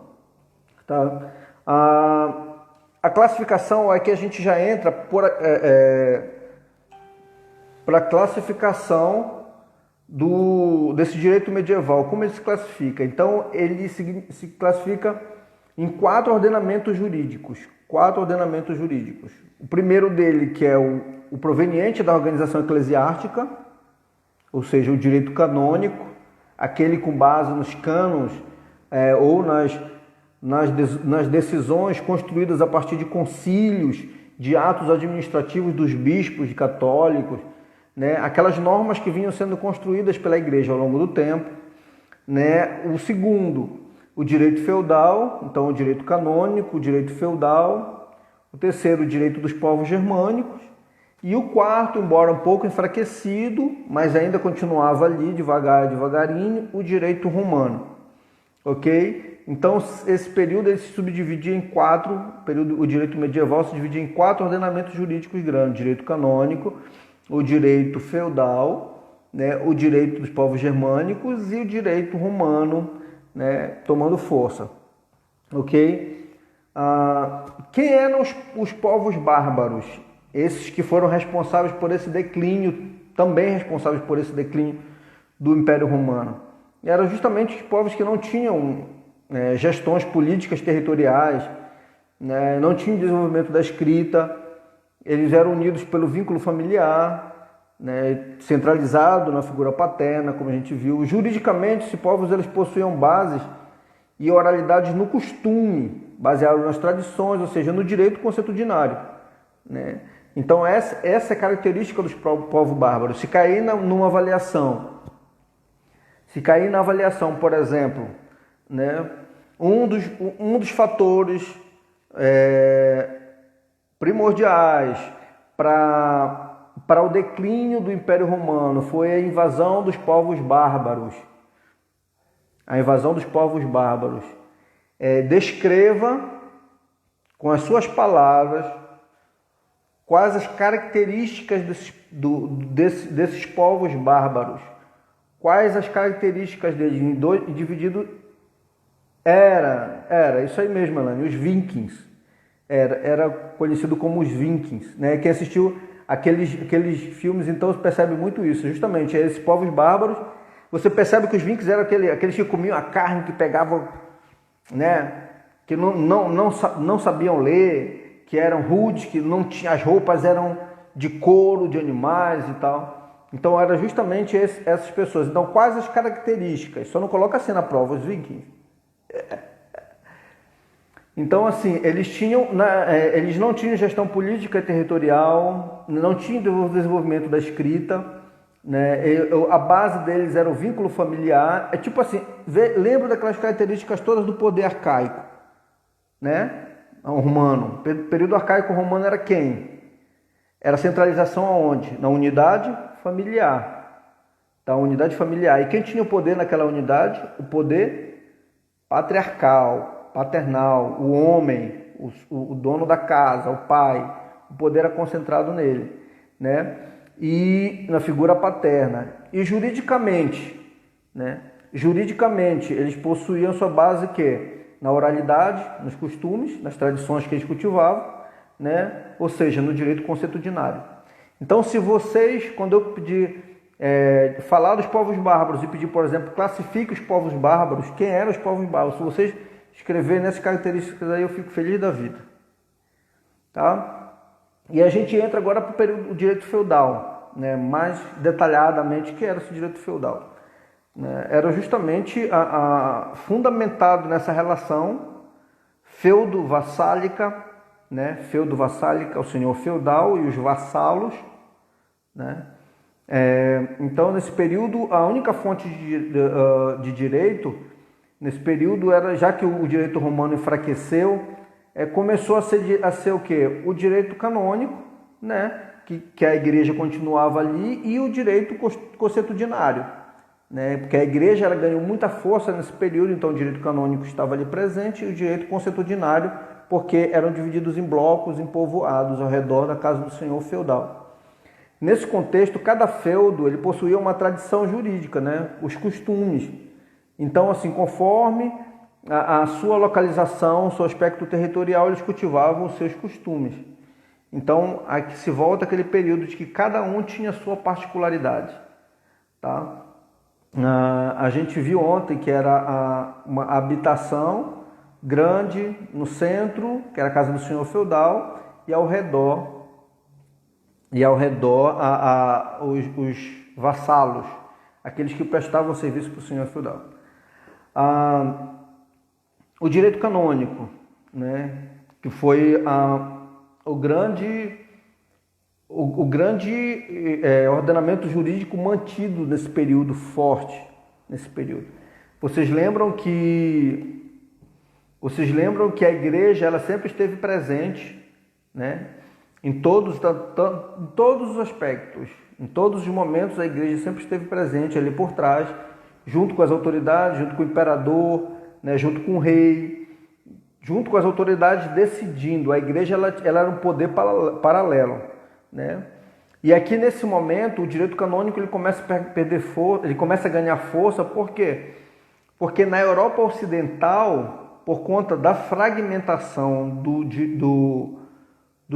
Tá? A classificação é que a gente já entra para a classificação desse direito medieval. Como ele se classifica? Então, ele se classifica em 4 ordenamentos jurídicos. 4 ordenamentos jurídicos. O primeiro dele, que é o proveniente da organização eclesiástica, ou seja, o direito canônico, aquele com base nos cânones ou nas decisões construídas a partir de concílios, de atos administrativos dos bispos católicos, né? Aquelas normas que vinham sendo construídas pela Igreja ao longo do tempo, né? O segundo, o direito feudal, então o direito canônico, o direito feudal. O terceiro, o direito dos povos germânicos. E o quarto, embora um pouco enfraquecido, mas ainda continuava ali devagarinho, o direito romano. Ok? Então esse período ele se subdividia em 4, o direito medieval se dividia em 4 ordenamentos jurídicos grandes: direito canônico, o direito feudal, né, o direito dos povos germânicos e o direito romano, né, tomando força. Ok? Quem eram os povos bárbaros? Esses que foram responsáveis por esse declínio, também responsáveis por esse declínio do Império Romano. Eram justamente os povos que não tinham gestões políticas territoriais, né? Não tinha desenvolvimento da escrita, eles eram unidos pelo vínculo familiar, né? Centralizado na figura paterna, como a gente viu. Juridicamente, esses povos eles possuíam bases e oralidades no costume, baseado nas tradições, ou seja, no direito consuetudinário, né? Então essa é a característica dos povos bárbaros. Se cair numa avaliação, por exemplo, né, um dos fatores primordiais para o declínio do Império Romano foi a invasão dos povos bárbaros. A invasão dos povos bárbaros. Descreva com as suas palavras quais as características desses povos bárbaros. Quais as características deles? Dividido. Era isso aí mesmo, Elane, os Vikings. Era conhecido como os Vikings, né? Quem assistiu aqueles filmes, então, percebe muito isso. Justamente, esses povos bárbaros, você percebe que os Vikings eram aqueles que comiam a carne, que pegavam, né? Que não sabiam ler, que eram rudes, que não tinham, as roupas eram de couro, de animais e tal. Então, era justamente essas pessoas. Então, quais as características? Só não coloca assim na prova, os Vikings. Então, assim, eles não tinham gestão política e territorial, não tinham desenvolvimento da escrita, né? A base deles era o vínculo familiar. É tipo assim, lembra daquelas características todas do poder arcaico, né? O romano. O período arcaico romano era quem? Era a centralização aonde? Na unidade familiar. Tá? Unidade familiar. E quem tinha o poder naquela unidade? O poder patriarcal, paternal, o homem, o dono da casa, o pai. O poder era concentrado nele, né? E na figura paterna. E juridicamente, né? Juridicamente, eles possuíam sua base que na oralidade, nos costumes, nas tradições que eles cultivavam, né? Ou seja, no direito consuetudinário. Então, se vocês, quando eu pedir falar dos povos bárbaros e pedir, por exemplo, classifique os povos bárbaros, quem eram os povos bárbaros? Se vocês escreverem nessas características aí, eu fico feliz da vida. Tá? E a gente entra agora para o período do direito feudal, né? Mais detalhadamente, o que era esse direito feudal? Era justamente fundamentado nessa relação feudo-vassálica, né? Feudo-vassálica, o senhor feudal e os vassalos, né? Então, nesse período, a única fonte de direito, nesse período, era, já que o direito romano enfraqueceu, começou a ser o quê? O direito canônico, né? Que a igreja continuava ali, e o direito consuetudinário, né? Porque a igreja ela ganhou muita força nesse período, então o direito canônico estava ali presente e o direito consuetudinário, porque eram divididos em blocos, em povoados ao redor da casa do senhor feudal. Nesse contexto, cada feudo ele possuía uma tradição jurídica, né? Os costumes. Então, assim, conforme a sua localização, o seu aspecto territorial, eles cultivavam os seus costumes. Então, aqui se volta aquele período de que cada um tinha a sua particularidade, tá? A gente viu ontem que era uma habitação grande no centro, que era a casa do senhor feudal, e ao redor os vassalos, aqueles que prestavam serviço para o senhor feudal. O direito canônico, né, que foi o grande ordenamento jurídico mantido nesse período forte, nesse período. Vocês lembram que a igreja ela sempre esteve presente, né? Em todos os aspectos, em todos os momentos a igreja sempre esteve presente ali por trás, junto com as autoridades, junto com o imperador, né? Junto com o rei, junto com as autoridades decidindo. A igreja ela era um poder paralelo, né? E aqui nesse momento o direito canônico ele começa a perder força, ele começa a ganhar força. Por quê? Porque na Europa Ocidental, por conta da fragmentação do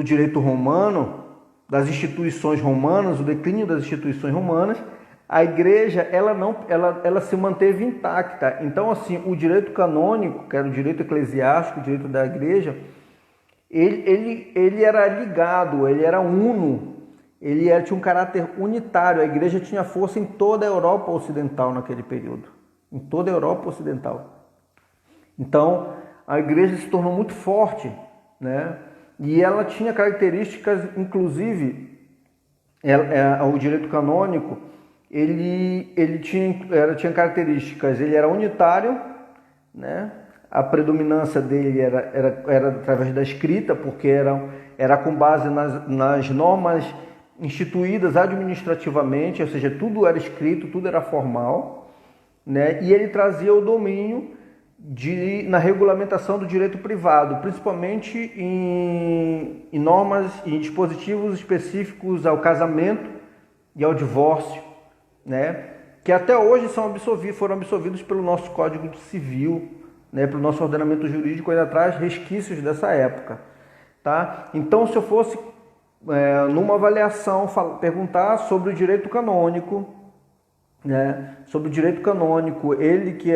direito romano, das instituições romanas, o declínio das instituições romanas, a igreja ela se manteve intacta. Então, assim, o direito canônico, que era o direito eclesiástico, o direito da igreja, ele era ligado, ele era uno, tinha um caráter unitário. A igreja tinha força em toda a Europa Ocidental naquele período, em toda a Europa Ocidental. Então, a igreja se tornou muito forte, né? E ela tinha características, inclusive, o direito canônico, ele tinha características, ele era unitário, né? A predominância dele era através da escrita, porque era com base nas normas instituídas administrativamente, ou seja, tudo era escrito, tudo era formal, né? E ele trazia o domínio na regulamentação do direito privado, principalmente em normas e dispositivos específicos ao casamento e ao divórcio, né? Que até hoje foram absorvidos pelo nosso Código Civil, né? Pelo nosso ordenamento jurídico, ainda traz resquícios dessa época. Tá? Então, se eu fosse, numa avaliação, perguntar sobre o direito canônico, né? Sobre o direito canônico, ele que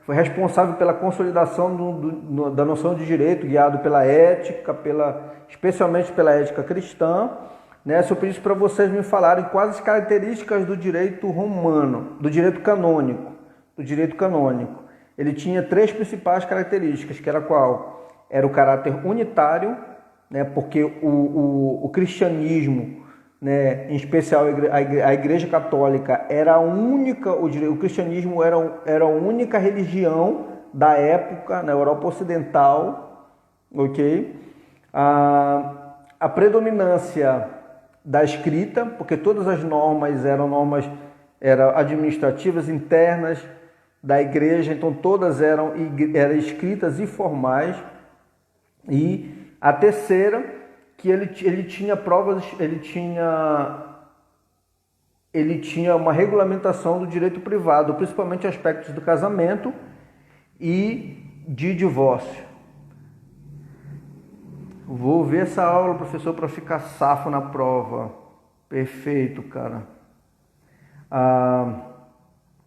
foi responsável pela consolidação da noção de direito, guiado pela ética, especialmente pela ética cristã, né? Se eu pedisse para vocês me falarem quais as características do direito romano, do direito canônico, ele tinha 3 principais características, que era qual? Era o caráter unitário, né? Porque o cristianismo, né, em especial a Igreja Católica, era a única, o cristianismo era a única religião da época na Europa Ocidental, ok? A predominância da escrita, porque todas as normas eram administrativas internas da Igreja, então todas eram escritas e formais. E a terceira, que ele tinha provas, ele tinha uma regulamentação do direito privado, principalmente aspectos do casamento e de divórcio. Vou ver essa aula, professor, para ficar safo na prova. Perfeito, cara.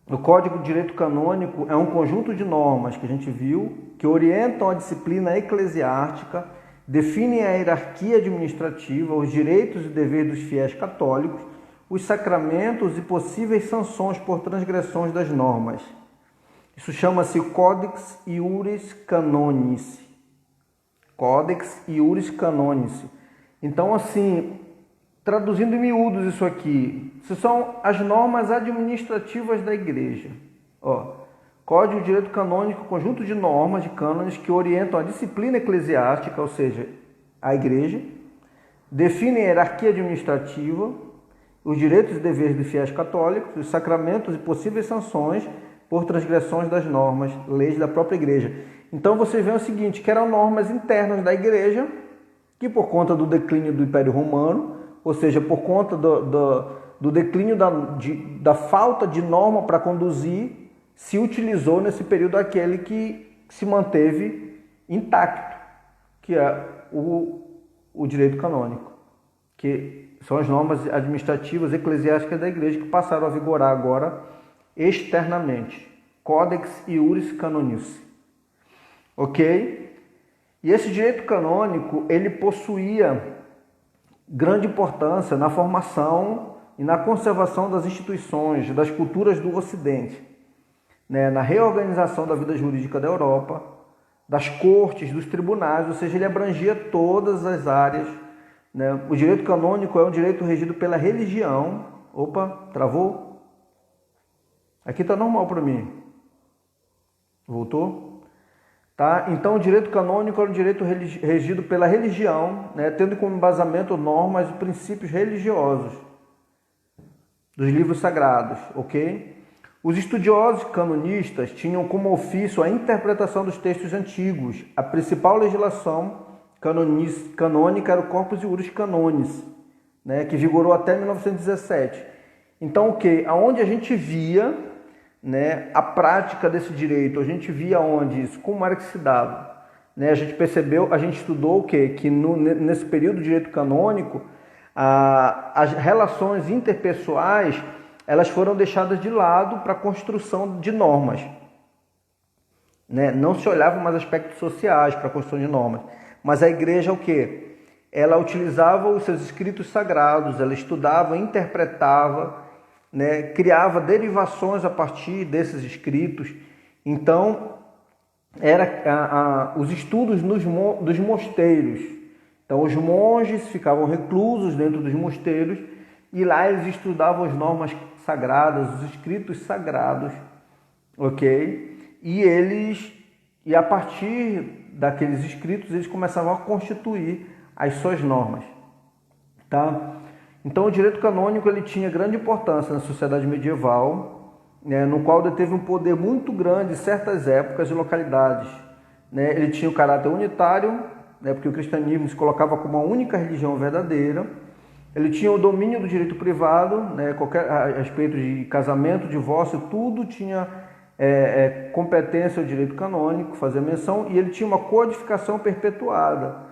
O Código de Direito Canônico é um conjunto de normas que a gente viu, que orientam a disciplina eclesiástica, definem a hierarquia administrativa, os direitos e deveres dos fiéis católicos, os sacramentos e possíveis sanções por transgressões das normas. Isso chama-se Codex Iuris Canonici. Codex Iuris Canonici. Então, assim, traduzindo em miúdos isso aqui, isso são as normas administrativas da Igreja. Código de Direito Canônico, conjunto de normas, de cânones que orientam a disciplina eclesiástica, ou seja, a Igreja, definem a hierarquia administrativa, os direitos e deveres dos fiéis católicos, os sacramentos e possíveis sanções por transgressões das normas, leis da própria Igreja. Então vocês veem o seguinte, que eram normas internas da Igreja, que por conta do declínio do Império Romano, ou seja, por conta do declínio da falta de norma para conduzir, se utilizou nesse período aquele que se manteve intacto, que é o direito canônico, que são as normas administrativas eclesiásticas da Igreja que passaram a vigorar agora externamente. Codex Iuris Canonici. Ok? E esse direito canônico, ele possuía grande importância na formação e na conservação das instituições, das culturas do Ocidente, né, na reorganização da vida jurídica da Europa, das cortes, dos tribunais, ou seja, ele abrangia todas as áreas, né? O direito canônico é um direito regido pela religião. Opa, travou? Aqui está normal para mim. Voltou? Tá? Então, o direito canônico é um direito regido pela religião, né, tendo como embasamento normas e princípios religiosos dos livros sagrados, ok? Os estudiosos canonistas tinham como ofício a interpretação dos textos antigos. A principal legislação canônica era o Corpus Iuris Canonis, né, que vigorou até 1917. Então, o que? Aonde a gente via, né, a prática desse direito, a gente via onde isso, como era que se dava, né? A gente percebeu, a gente estudou o quê? Que nesse período de direito canônico, as relações interpessoais, elas foram deixadas de lado para a construção de normas, né? Não se olhavam mais aspectos sociais para a construção de normas, Mas a igreja o quê? Ela utilizava os seus escritos sagrados, ela estudava, interpretava, né, criava derivações a partir desses escritos. Então, os estudos dos mosteiros. Então, os monges ficavam reclusos dentro dos mosteiros e lá eles estudavam as normas sagradas, os escritos sagrados, ok? E a partir daqueles escritos, eles começavam a constituir as suas normas, tá? Então, o direito canônico ele tinha grande importância na sociedade medieval, né, no qual ele teve um poder muito grande em certas épocas e localidades, né? Ele tinha o caráter unitário, né, porque o cristianismo se colocava como a única religião verdadeira. Ele tinha o domínio do direito privado, né, a respeito de casamento, divórcio, tudo tinha competência ao direito canônico, fazia menção, e ele tinha uma codificação perpetuada.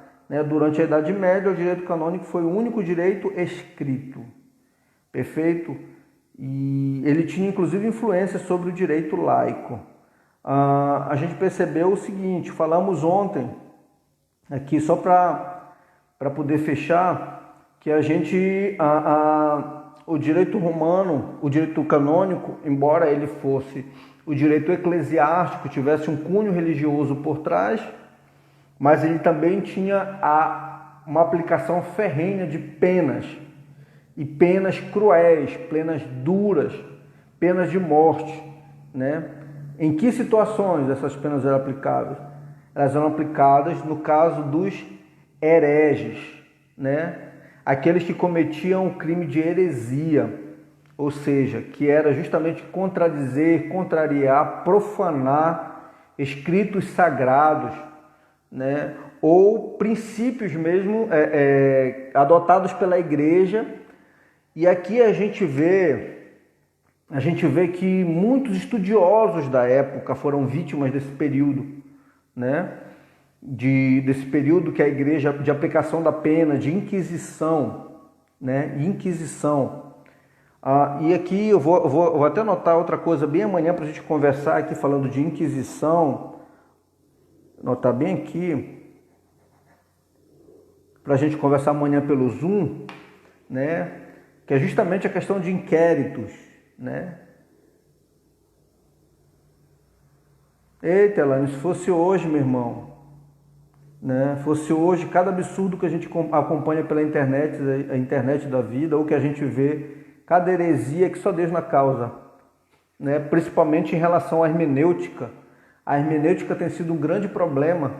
Durante a Idade Média, o direito canônico foi o único direito escrito, perfeito? E ele tinha, inclusive, influência sobre o direito laico. A gente percebeu o seguinte, falamos ontem, aqui só para poder fechar, que o direito romano, o direito canônico, embora ele fosse o direito eclesiástico, tivesse um cunho religioso por trás, mas ele também tinha uma aplicação ferrenha de penas, e penas cruéis, penas duras, penas de morte, né? Em que situações essas penas eram aplicáveis? Elas eram aplicadas no caso dos hereges, né? Aqueles que cometiam o crime de heresia, ou seja, que era justamente contradizer, contrariar, profanar escritos sagrados, né? Ou princípios mesmo adotados pela igreja. E aqui a gente vê que muitos estudiosos da época foram vítimas desse período, né? Desse período que a igreja, de aplicação da pena, de inquisição, né? Inquisição. E aqui eu vou até anotar outra coisa bem amanhã para a gente conversar aqui, falando de inquisição. Anotar bem aqui, para a gente conversar amanhã pelo Zoom, né? Que é justamente a questão de inquéritos, né? Eita, Elane, se fosse hoje, meu irmão, né? Fosse hoje, cada absurdo que a gente acompanha pela internet, a internet da vida, ou que a gente vê, cada heresia que só Deus na causa, né? Principalmente em relação à hermenêutica. A hermenêutica tem sido um grande problema,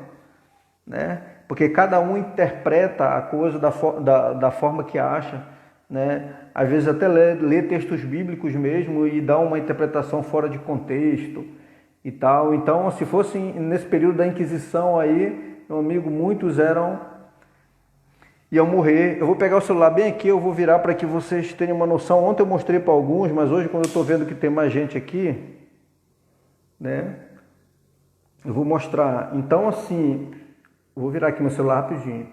né? Porque cada um interpreta a coisa da forma que acha, né? Às vezes até lê textos bíblicos mesmo e dá uma interpretação fora de contexto e tal. Então, se fosse nesse período da Inquisição aí, meu amigo, muitos iam morrer. Eu vou pegar o celular bem aqui, eu vou virar para que vocês tenham uma noção. Ontem eu mostrei para alguns, mas hoje, quando eu estou vendo que tem mais gente aqui, né? Eu vou mostrar. Então, assim, eu vou virar aqui meu celular rapidinho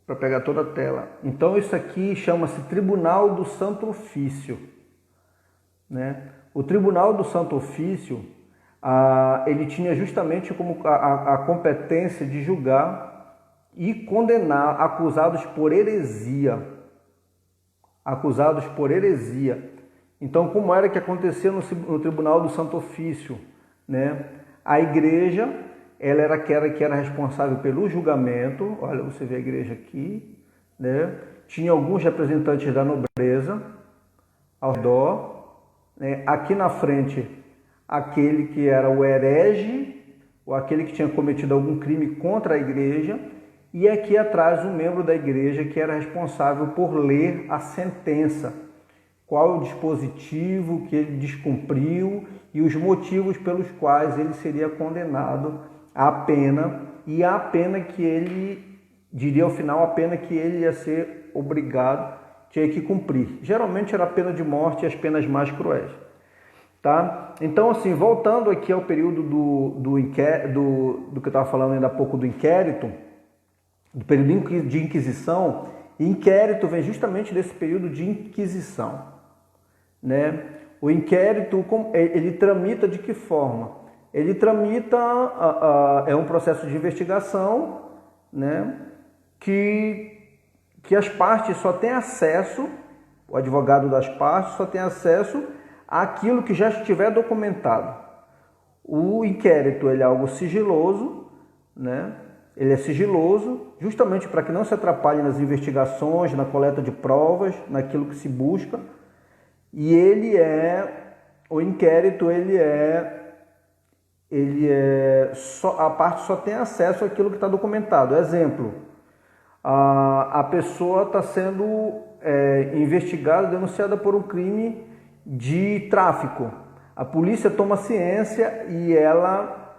para pegar toda a tela. Então, isso aqui chama-se Tribunal do Santo Ofício, né? O Tribunal do Santo Ofício, ele tinha justamente como a competência de julgar e condenar acusados por heresia. Acusados por heresia. Então, como era que acontecia no Tribunal do Santo Ofício, né? A igreja, ela era aquela que era responsável pelo julgamento. Olha, você vê a igreja aqui, né? Tinha alguns representantes da nobreza ao redor, né? Aqui na frente, aquele que era o herege, ou aquele que tinha cometido algum crime contra a igreja, e aqui atrás um membro da igreja que era responsável por ler a sentença, qual é o dispositivo que ele descumpriu e os motivos pelos quais ele seria condenado à pena, e a pena que ele, diria ao final, a pena que ele ia ser obrigado, tinha que cumprir. Geralmente era a pena de morte e as penas mais cruéis. Tá? Então, assim, voltando aqui ao período do que eu estava falando ainda há pouco do inquérito, do período de Inquisição, inquérito vem justamente desse período de Inquisição, né? O inquérito, ele tramita de que forma? Ele tramita, é um processo de investigação, né, que as partes só têm acesso, o advogado das partes só tem acesso àquilo que já estiver documentado. O inquérito ele é algo sigiloso, né? Ele é sigiloso justamente para que não se atrapalhe nas investigações, na coleta de provas, naquilo que se busca. E o inquérito a parte só tem acesso àquilo que está documentado. Exemplo, a pessoa está sendo investigada, denunciada por um crime de tráfico. A polícia toma ciência e ela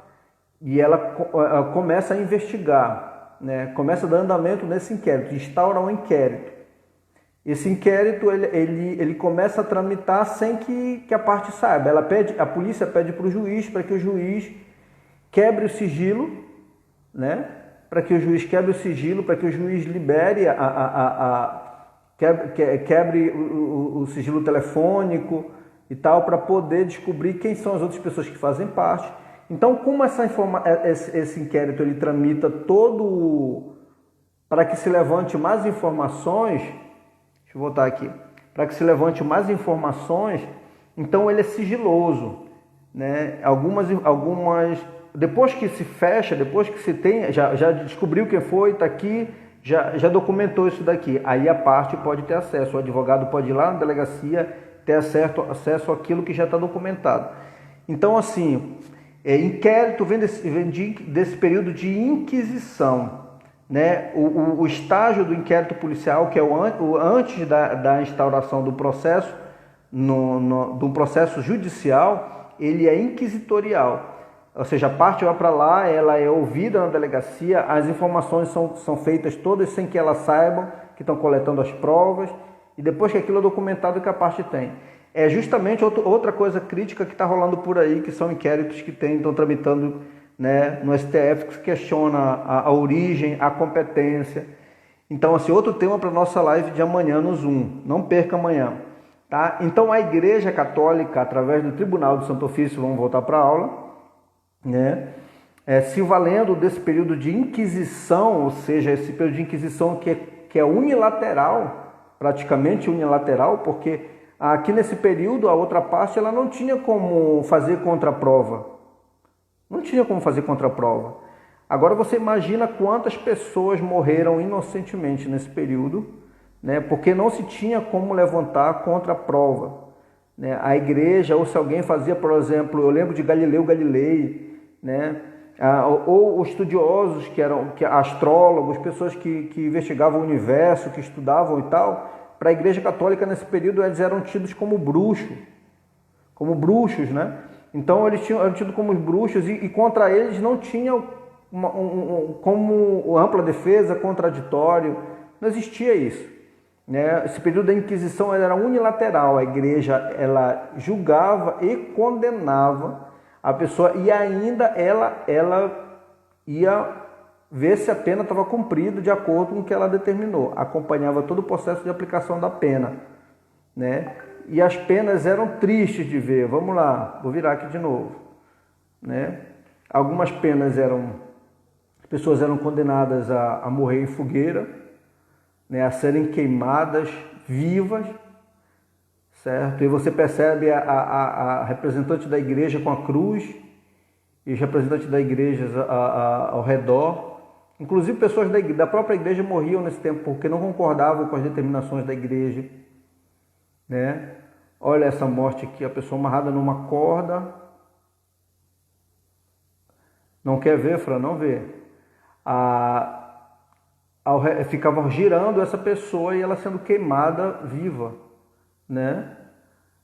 começa a investigar, né? Começa a dar andamento nesse inquérito, instaura um inquérito. Esse inquérito ele começa a tramitar sem que a parte saiba. A polícia pede para o juiz para que o juiz quebre o sigilo, né? Para que o juiz quebre o sigilo, para que o juiz libere quebre o sigilo telefônico e tal, para poder descobrir quem são as outras pessoas que fazem parte. Então, como esse inquérito ele tramita todo para que se levante mais informações, deixa eu voltar aqui, para que se levante mais informações, então ele é sigiloso, né? Algumas depois que se fecha, depois que se tem, já descobriu quem foi, está aqui, já documentou isso daqui, aí a parte pode ter acesso, o advogado pode ir lá na delegacia ter acesso àquilo que já está documentado. Então, assim, inquérito vem desse período de inquisição, né? O estágio do inquérito policial, que é o antes da instauração do processo, do processo judicial, ele é inquisitorial. Ou seja, a parte vai para lá, ela é ouvida na delegacia, as informações são feitas todas sem que elas saibam que estão coletando as provas, e depois que aquilo é documentado, que a parte tem. É justamente outra coisa crítica que está rolando por aí, que são inquéritos que estão tramitando, né, no STF, que questiona a origem, a competência. Então, assim, outro tema para a nossa live de amanhã no Zoom. Não perca amanhã. Tá? Então, a Igreja Católica, através do Tribunal do Santo Ofício, vamos voltar para a aula, né, se valendo desse período de inquisição, ou seja, esse período de inquisição que é unilateral, praticamente unilateral, porque aqui nesse período a outra parte ela não tinha como fazer contraprova. Não tinha como fazer contraprova. Agora você imagina quantas pessoas morreram inocentemente nesse período, né, porque não se tinha como levantar contraprova. Né? A igreja, ou se alguém fazia, por exemplo, eu lembro de Galileu Galilei, né? Ou estudiosos que astrólogos, pessoas que investigavam o universo, que estudavam e tal, para a Igreja Católica nesse período eles eram tidos como bruxos, né? Então eles eram tidos como bruxos e contra eles não tinha como ampla defesa, contraditório, não existia isso, né? Esse período da Inquisição era unilateral, a Igreja ela julgava e condenava a pessoa e ainda ela ia ver se a pena estava cumprida de acordo com o que ela determinou. Acompanhava todo o processo de aplicação da pena, né? E as penas eram tristes de ver. Vamos lá, vou virar aqui de novo, né? Algumas penas as pessoas eram condenadas a morrer em fogueira, né? A serem queimadas vivas, certo? E você percebe a representante da igreja com a cruz e os representantes da igreja ao redor. Inclusive pessoas da própria igreja morriam nesse tempo porque não concordavam com as determinações da igreja, né? Olha essa morte aqui, a pessoa amarrada numa corda. Não quer ver, Fran? Não vê. Ficava girando essa pessoa e ela sendo queimada viva, né?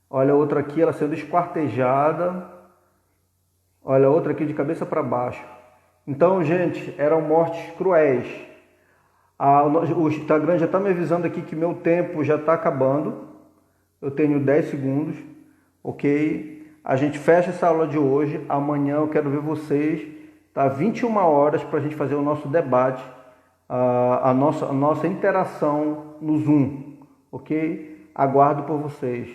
Olha outra aqui, ela sendo esquartejada. Olha outra aqui de cabeça para baixo. Então, gente, eram mortes cruéis. O Instagram já está me avisando aqui que meu tempo já está acabando. Eu tenho 10 segundos, ok? A gente fecha essa aula de hoje. Amanhã eu quero ver vocês, tá? 21 horas para a gente fazer o nosso debate, a nossa interação no Zoom, ok? Aguardo por vocês.